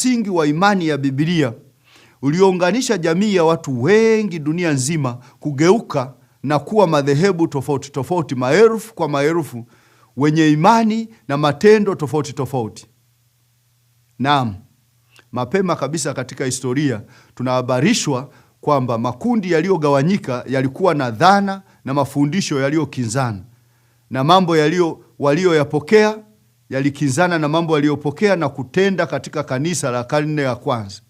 msingi wa imani ya Biblia uliounganisha jamii ya watu wengi dunia nzima kugeuka na kuwa madhehebu tofauti tofauti, maelfu kwa maelfu, wenye imani na matendo tofauti tofauti. Naam, mapema kabisa katika historia tunahabarishwa kwamba makundi yaliyogawanyika yalikuwa na dhana na mafundisho yaliyokinzana, na mambo walioyapokea yalikinzana na mambo yaliyopokea na kutenda katika kanisa la karne ya kwanza.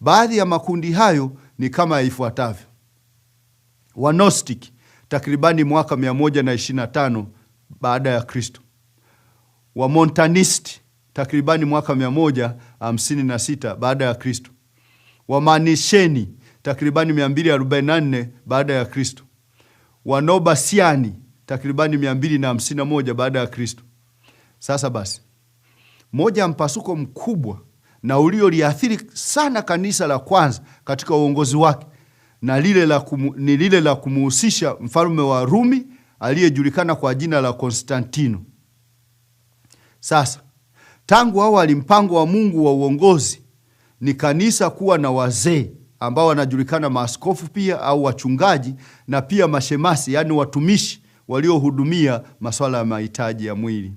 Baadhi ya makundi hayo ni kama ifuatavyo: Wagnostiki, takribani mwaka 125 baada ya Kristo. Wamontanisti, takribani mwaka 156 baada ya Kristo. Wamanisheni, takribani 244 baada ya Kristo. Wanobasiani, takribani 251 baada ya Kristo. Sasa basi, moja ya mpasuko mkubwa na ulioliathiri sana kanisa la kwanza katika uongozi wake ni lile la kumuhusisha mfalme wa Rumi aliyejulikana kwa jina la Konstantino. Sasa, tangu awali mpango wa Mungu wa uongozi ni kanisa kuwa na wazee ambao wanajulikana maaskofu pia au wachungaji, na pia mashemasi, yani watumishi waliohudumia masuala ya mahitaji ya mwili.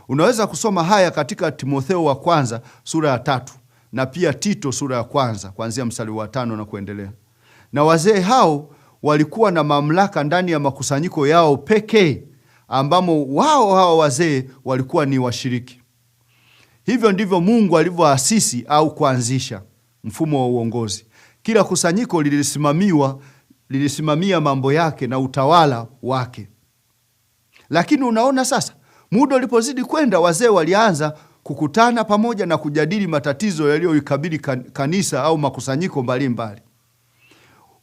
Unaweza kusoma haya katika Timotheo wa kwanza sura ya 3 na pia Tito sura ya kwanza kuanzia mstari wa 5 na kuendelea. Na wazee hao walikuwa na mamlaka ndani ya makusanyiko yao pekee, ambamo hao wazee walikuwa ni washiriki. Hivyo ndivyo Mungu alivyoasisi au kuanzisha mfumo wa uongozi. Kila kusanyiko lilisimamia mambo yake na utawala wake. Lakini unaona sasa, muda ulipozidi kwenda, wazee walianza kukutana pamoja na kujadili matatizo yaliyoikabili kanisa au makusanyiko mbalimbali.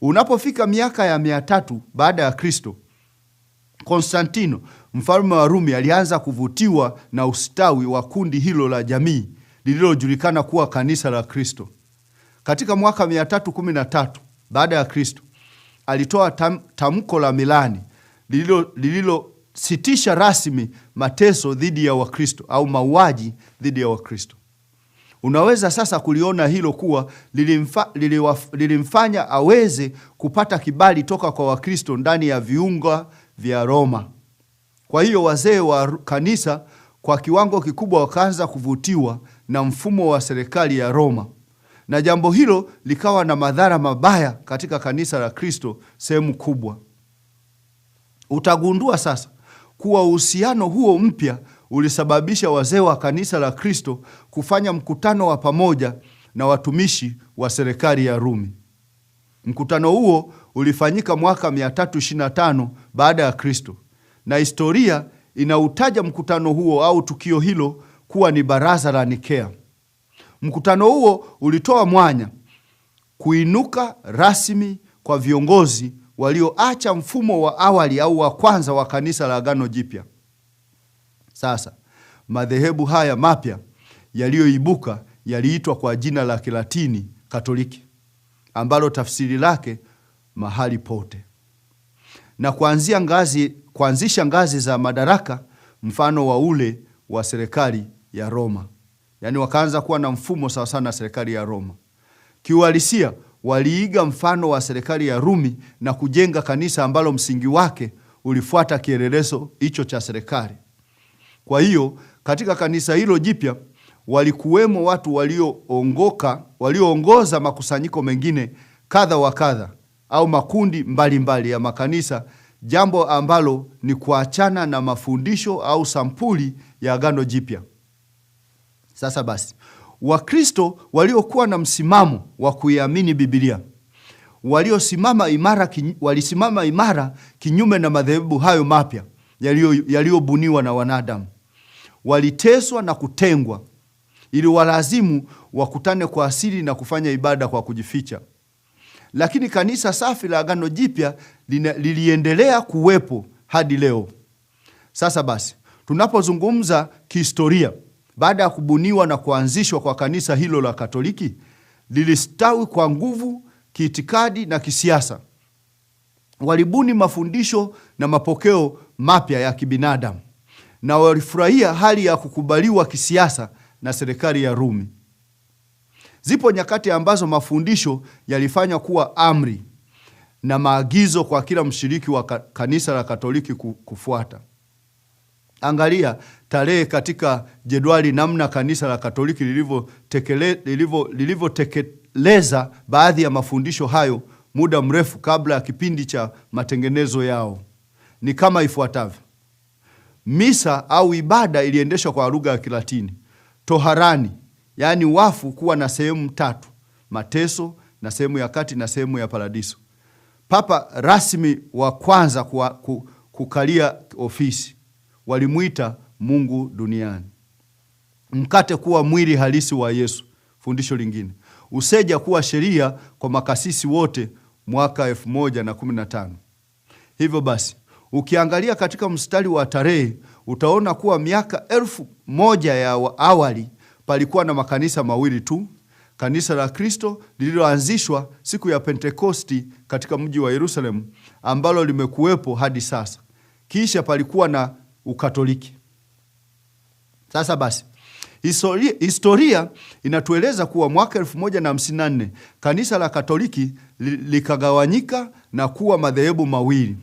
Unapofika miaka ya 300 baada ya Kristo, Konstantino, mfalme wa Rumi, alianza kuvutiwa na ustawi wa kundi hilo la jamii lililojulikana kuwa kanisa la Kristo. Katika mwaka 313 baada ya Kristo, alitoa tamko la Milani lililositisha rasmi mateso dhidi ya Wakristo au mauaji dhidi ya Wakristo. Unaweza sasa kuliona hilo kuwa lilimfanya aweze kupata kibali toka kwa Wakristo ndani ya viunga vya Roma. Kwa hiyo wazee wa kanisa kwa kiwango kikubwa wakaanza kuvutiwa na mfumo wa serikali ya Roma, na jambo hilo likawa na madhara mabaya katika kanisa la Kristo sehemu kubwa. Utagundua sasa kuwa uhusiano huo mpya ulisababisha wazee wa kanisa la Kristo kufanya mkutano wa pamoja na watumishi wa serikali ya Rumi. Mkutano huo ulifanyika mwaka 325 baada ya Kristo, na historia inautaja mkutano huo au tukio hilo kuwa ni Baraza la Nikea. Mkutano huo ulitoa mwanya kuinuka rasmi kwa viongozi walioacha mfumo wa awali au wa kwanza wa kanisa la Agano Jipya. Sasa, madhehebu haya mapya yaliyoibuka yaliitwa kwa jina la Kilatini Katoliki, ambalo tafsiri lake mahali pote, na kuanzisha ngazi za madaraka mfano wa ule wa serikali ya Roma. Yaani wakaanza kuwa na mfumo sawa sana na serikali ya Roma. Kiuhalisia waliiga mfano wa serikali ya Rumi na kujenga kanisa ambalo msingi wake ulifuata kielelezo hicho cha serikali. Kwa hiyo katika kanisa hilo jipya walikuwemo watu walioongoza makusanyiko mengine kadha wa kadha au makundi mbalimbali ya makanisa, jambo ambalo ni kuachana na mafundisho au sampuli ya Agano Jipya. Sasa basi, Wakristo waliokuwa na msimamo wa kuiamini Biblia walisimama imara kinyume na madhehebu hayo mapya yaliyobuniwa na wanadamu. Waliteswa na kutengwa ili walazimu wakutane kwa asili na kufanya ibada kwa kujificha. Lakini kanisa safi la Agano Jipya liliendelea kuwepo hadi leo. Sasa basi, tunapozungumza kihistoria, baada ya kubuniwa na kuanzishwa kwa kanisa hilo la Katoliki, lilistawi kwa nguvu kiitikadi na kisiasa. Walibuni mafundisho na mapokeo mapya ya kibinadamu, na walifurahia hali ya kukubaliwa kisiasa na serikali ya Rumi. Zipo nyakati ambazo mafundisho yalifanywa kuwa amri na maagizo kwa kila mshiriki wa kanisa la Katoliki kufuata. Angalia tarehe katika jedwali namna kanisa la Katoliki lilivyotekeleza baadhi ya mafundisho hayo muda mrefu kabla ya kipindi cha matengenezo yao. Ni kama ifuatavyo. Misa au ibada iliendeshwa kwa lugha ya Kilatini. Toharani, yaani wafu kuwa na sehemu tatu: mateso na sehemu ya kati na sehemu ya paradiso. Papa rasmi wa kwanza kukalia ofisi walimuita Mungu duniani. Mkate kuwa mwili halisi wa Yesu, fundisho lingine. Useja kuwa sheria kwa makasisi wote, mwaka 1015. Hivyo basi, ukiangalia katika mstari wa tarehe utaona kuwa miaka 1000 ya awali palikuwa na makanisa mawili tu: kanisa la Kristo lililoanzishwa siku ya Pentekosti katika mji wa Yerusalemu, ambalo limekuwepo hadi sasa. Kisha palikuwa na Ukatoliki. Sasa basi, historia inatueleza kuwa mwaka 1054 kanisa la Katoliki likagawanyika na kuwa madhehebu mawili.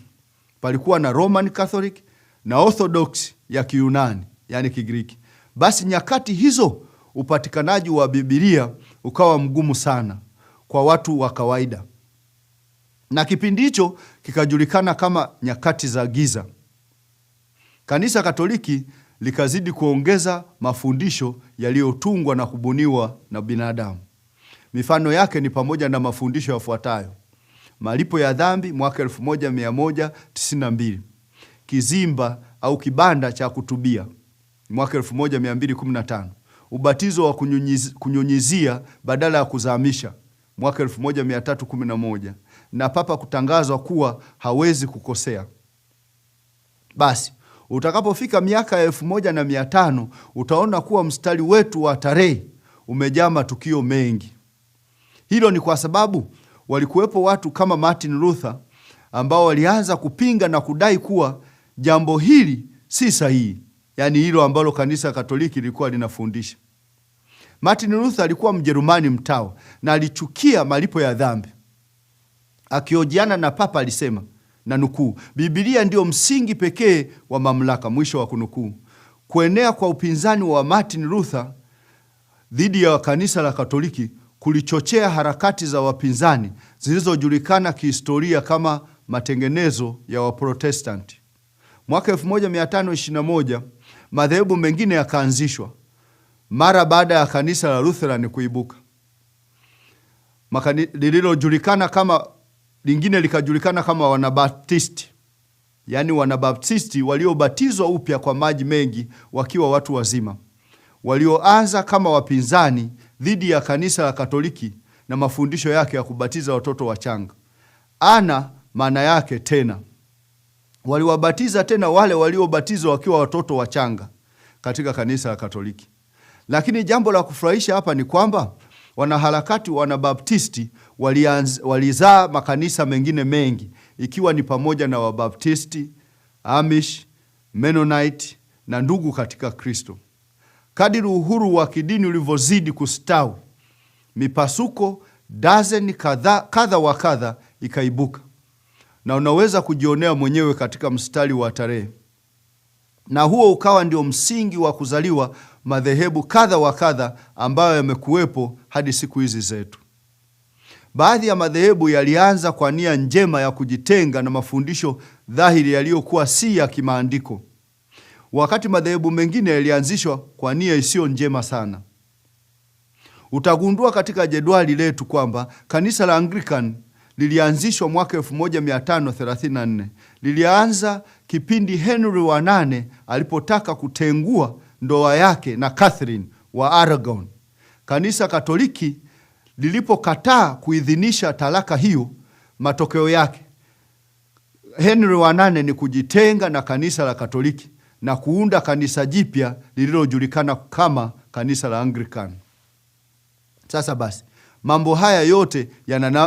Palikuwa na Roman Catholic na Orthodox ya Kiyunani, yani Kigiriki. Basi nyakati hizo upatikanaji wa Biblia ukawa mgumu sana kwa watu wa kawaida, na kipindi hicho kikajulikana kama nyakati za giza. Kanisa Katoliki likazidi kuongeza mafundisho yaliyotungwa na kubuniwa na binadamu. Mifano yake ni pamoja na mafundisho yafuatayo: malipo ya dhambi, mwaka 1192; kizimba au kibanda cha kutubia, mwaka 1215; ubatizo wa kunyunyizia badala ya kuzamisha, mwaka 1311; na Papa kutangazwa kuwa hawezi kukosea. Basi utakapofika miaka ya 1500 utaona kuwa mstari wetu wa tarehe umejaa matukio mengi. Hilo ni kwa sababu walikuwepo watu kama Martin Luther ambao walianza kupinga na kudai kuwa jambo hili si sahihi, yaani hilo ambalo kanisa Katoliki lilikuwa linafundisha. Martin Luther alikuwa Mjerumani mtawa na alichukia malipo ya dhambi. Akihojiana na Papa alisema, na nukuu, Biblia ndio msingi pekee wa mamlaka, mwisho wa kunukuu. Kuenea kwa upinzani wa Martin Luther dhidi ya kanisa la Katoliki kulichochea harakati za wapinzani zilizojulikana kihistoria kama matengenezo ya Waprotestanti. Mwaka 1521 madhehebu mengine yakaanzishwa mara baada ya kanisa la Lutheran kuibuka. Lingine likajulikana kama Wanabaptisti, yaani Wanabaptisti waliobatizwa upya kwa maji mengi wakiwa watu wazima, walioanza kama wapinzani dhidi ya kanisa la Katoliki na mafundisho yake ya kubatiza watoto wachanga. Ana maana yake tena. Waliwabatiza tena wale waliobatizwa wakiwa watoto wachanga katika kanisa la Katoliki. Lakini jambo la kufurahisha hapa ni kwamba wanaharakati Wanabaptisti walizaa makanisa mengine mengi, ikiwa ni pamoja na Wabaptisti, Amish, Mennonite na ndugu katika Kristo. Kadiri uhuru wa kidini ulivyozidi kustawi, mipasuko dazeni kadha wa kadha ikaibuka, na unaweza kujionea mwenyewe katika mstari wa tarehe. Na huo ukawa ndio msingi wa kuzaliwa madhehebu kadha wa kadha ambayo yamekuwepo hadi siku hizi zetu. Baadhi ya madhehebu yalianza kwa nia njema ya kujitenga na mafundisho dhahiri yaliyokuwa si ya kimaandiko, wakati madhehebu mengine yalianzishwa kwa nia isiyo njema sana. Utagundua katika jedwali letu kwamba kanisa la Anglican lilianzishwa mwaka 1534. Lilianza kipindi Henry wa 8 alipotaka kutengua ndoa yake na Catherine wa Aragon. Kanisa Katoliki lilipokataa kuidhinisha talaka hiyo, matokeo yake Henry wa 8 ni kujitenga na kanisa la Katoliki na kuunda kanisa jipya lililojulikana kama kanisa la Anglican. Sasa basi, mambo haya yote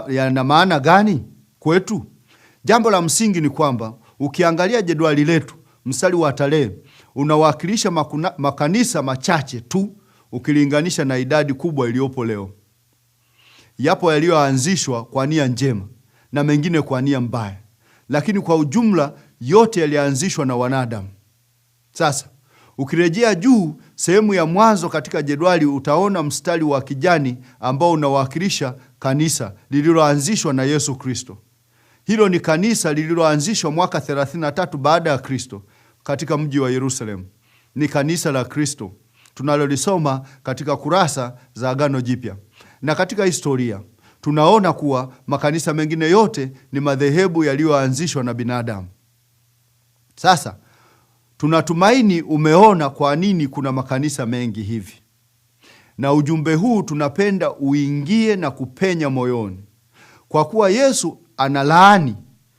yana maana gani kwetu? Jambo la msingi ni kwamba ukiangalia jedwali letu, mstari wa tarehe unawakilisha makanisa machache tu ukilinganisha na idadi kubwa iliyopo leo. Yapo yaliyoanzishwa kwa nia njema na mengine kwa nia mbaya, lakini kwa ujumla yote yalianzishwa na wanadamu. Sasa ukirejea juu sehemu ya mwanzo katika jedwali, utaona mstari wa kijani ambao unawakilisha kanisa lililoanzishwa na Yesu Kristo. Hilo ni kanisa lililoanzishwa mwaka 33 baada ya Kristo katika mji wa Yerusalemu. Ni kanisa la Kristo tunalolisoma katika kurasa za Agano Jipya. Na katika historia tunaona kuwa makanisa mengine yote ni madhehebu yaliyoanzishwa na binadamu. Sasa tunatumaini umeona kwa nini kuna makanisa mengi hivi, na ujumbe huu tunapenda uingie na kupenya moyoni, kwa kuwa Yesu analaani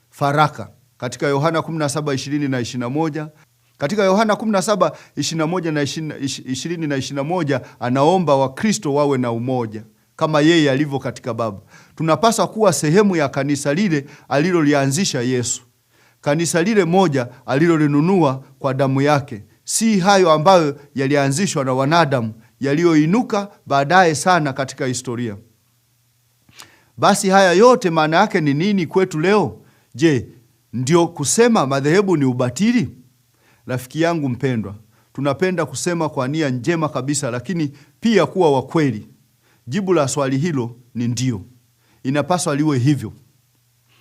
faraka katika Yohana 17:20 na 21. Katika Yohana 17:21 na 20 na 21 anaomba Wakristo wawe na umoja kama yeye alivyo katika Baba. Tunapaswa kuwa sehemu ya kanisa lile alilolianzisha Yesu, kanisa lile moja alilolinunua kwa damu yake, si hayo ambayo yalianzishwa na wanadamu yaliyoinuka baadaye sana katika historia. Basi haya yote maana yake ni nini kwetu leo? Je, ndio kusema madhehebu ni ubatili? Rafiki yangu mpendwa, tunapenda kusema kwa nia njema kabisa, lakini pia kuwa wa kweli. Jibu la swali hilo ni ndio. Inapaswa liwe hivyo.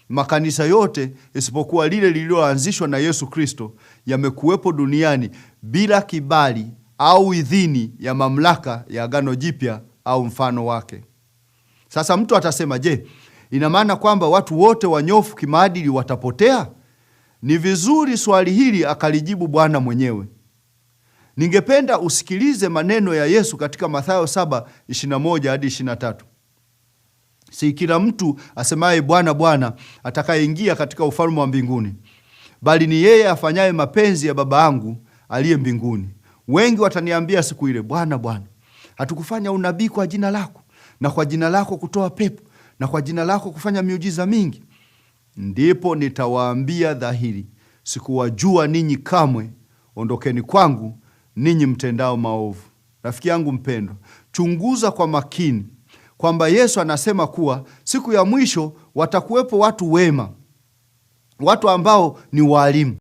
Makanisa yote isipokuwa lile lililoanzishwa na Yesu Kristo yamekuwepo duniani bila kibali au idhini ya mamlaka ya Agano Jipya au mfano wake. Sasa mtu atasema, je, ina maana kwamba watu wote wanyofu kimaadili watapotea? Ni vizuri swali hili akalijibu Bwana mwenyewe. Ningependa usikilize maneno ya Yesu katika Mathayo 7:21 hadi 23. Si kila mtu asemaye Bwana, Bwana atakayeingia katika ufalme wa mbinguni, bali ni yeye afanyaye mapenzi ya Baba yangu aliye mbinguni. Wengi wataniambia siku ile, Bwana, Bwana, hatukufanya unabii kwa jina lako, na kwa jina lako kutoa pepo, na kwa jina lako kufanya miujiza mingi? Ndipo nitawaambia dhahiri, sikuwajua ninyi kamwe, ondokeni kwangu ninyi mtendao maovu. Rafiki yangu mpendwa, chunguza kwa makini kwamba Yesu anasema kuwa siku ya mwisho watakuwepo watu wema, watu ambao ni walimu,